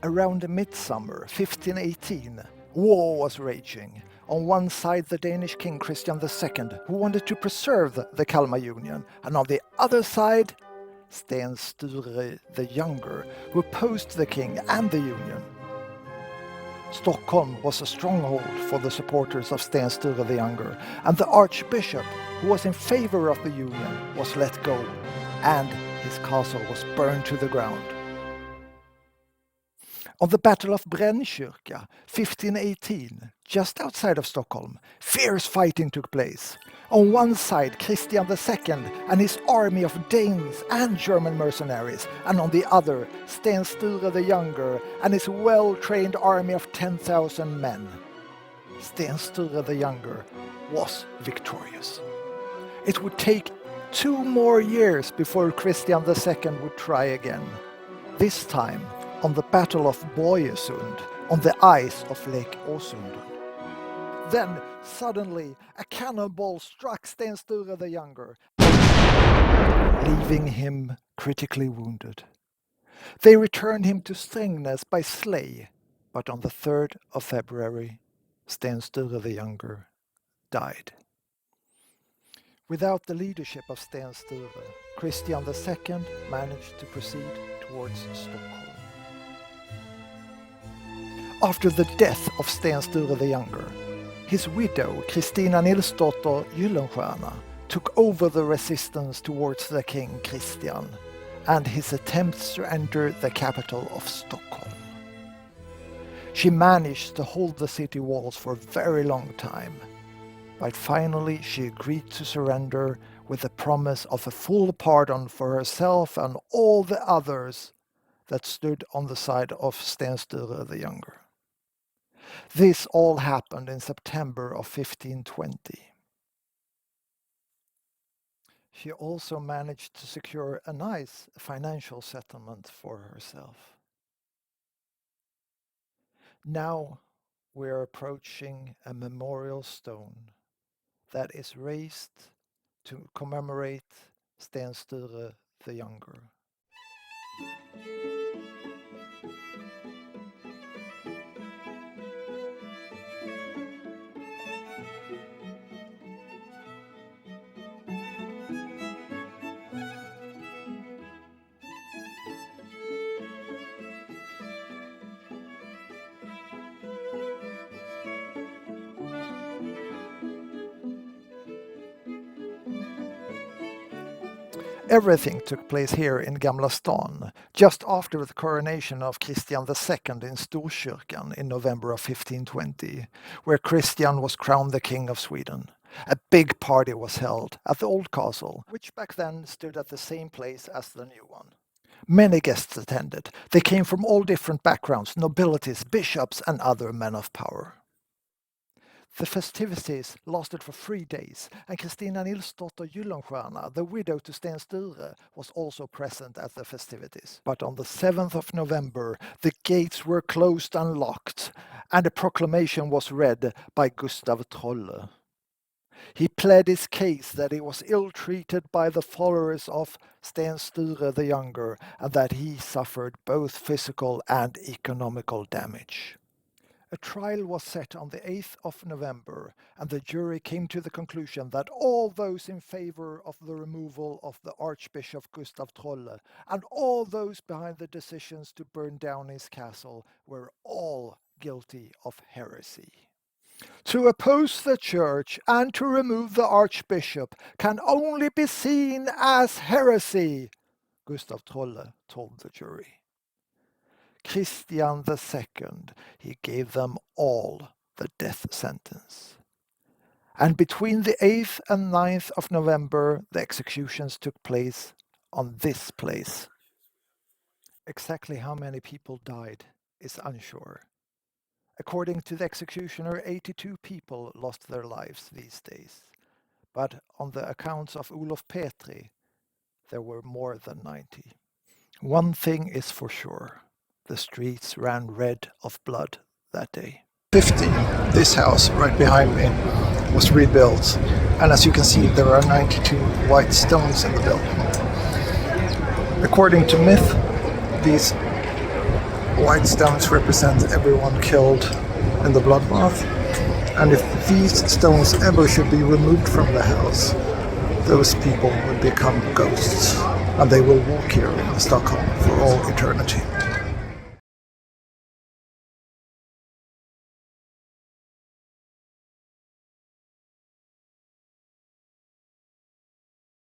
Around midsummer 1518, war was raging. On one side the Danish king Christian II, who wanted to preserve the Kalmar Union, and on the other side Sten Sture the Younger, who opposed the king and the union. Stockholm was a stronghold for the supporters of Sten Sture the Younger, and the archbishop, who was in favor of the union, was let go, and his castle was burned to the ground. On the Battle of Brännkyrka, 1518, just outside of Stockholm, fierce fighting took place. On one side, Christian II and his army of Danes and German mercenaries, and on the other, Sten Sture the Younger and his well-trained army of 10,000 men. Sten Sture the Younger was victorious. It would take 2 more years before Christian II would try again, this time on the Battle of Bojesund, on the ice of Lake Åsund. Then, suddenly, a cannonball struck Sten Sture the Younger, leaving him critically wounded. They returned him to Strängnäs by sleigh, but on the 3rd of February, Sten Sture the Younger died. Without the leadership of Sten Sture, Christian II managed to proceed towards Stockholm. After the death of Sten Sture the Younger, his widow, Kristina Nilsdotter Gyllenstierna, took over the resistance towards the king Christian and his attempts to enter the capital of Stockholm. She managed to hold the city walls for a very long time, but finally she agreed to surrender with the promise of a full pardon for herself and all the others that stood on the side of Sten Sture the Younger. This all happened in September of 1520. She also managed to secure a nice financial settlement for herself. Now we're approaching a memorial stone that is raised to commemorate Sten Sture the Younger. Everything took place here in Gamla stan, just after the coronation of Christian II in Storkyrkan in November of 1520, where Christian was crowned the King of Sweden. A big party was held at the old castle, which back then stood at the same place as the new one. Many guests attended. They came from all different backgrounds, nobilities, bishops, and other men of power. The festivities lasted for 3 days, and Kristina Nilsdotter Gyllenstierna, the widow to Sten Sture, was also present at the festivities. But on the 7th of November, the gates were closed and locked, and a proclamation was read by Gustav Trolle. He pled his case that he was ill-treated by the followers of Sten Sture the Younger, and that he suffered both physical and economical damage. A trial was set on the 8th of November, and the jury came to the conclusion that all those in favor of the removal of the Archbishop Gustav Trolle and all those behind the decisions to burn down his castle were all guilty of heresy. To oppose the church and to remove the archbishop can only be seen as heresy, Gustav Trolle told the jury. Christian II, he gave them all the death sentence. And between the 8th and 9th of November, the executions took place on this place. Exactly how many people died is unsure. According to the executioner, 82 people lost their lives these days. But on the accounts of Olof Petri, there were more than 90. One thing is for sure. The streets ran red of blood that day. 15, this house right behind me, was rebuilt, and as you can see there are 92 white stones in the building. According to myth, these white stones represent everyone killed in the bloodbath. And if these stones ever should be removed from the house, those people would become ghosts, and they will walk here in Stockholm for all eternity.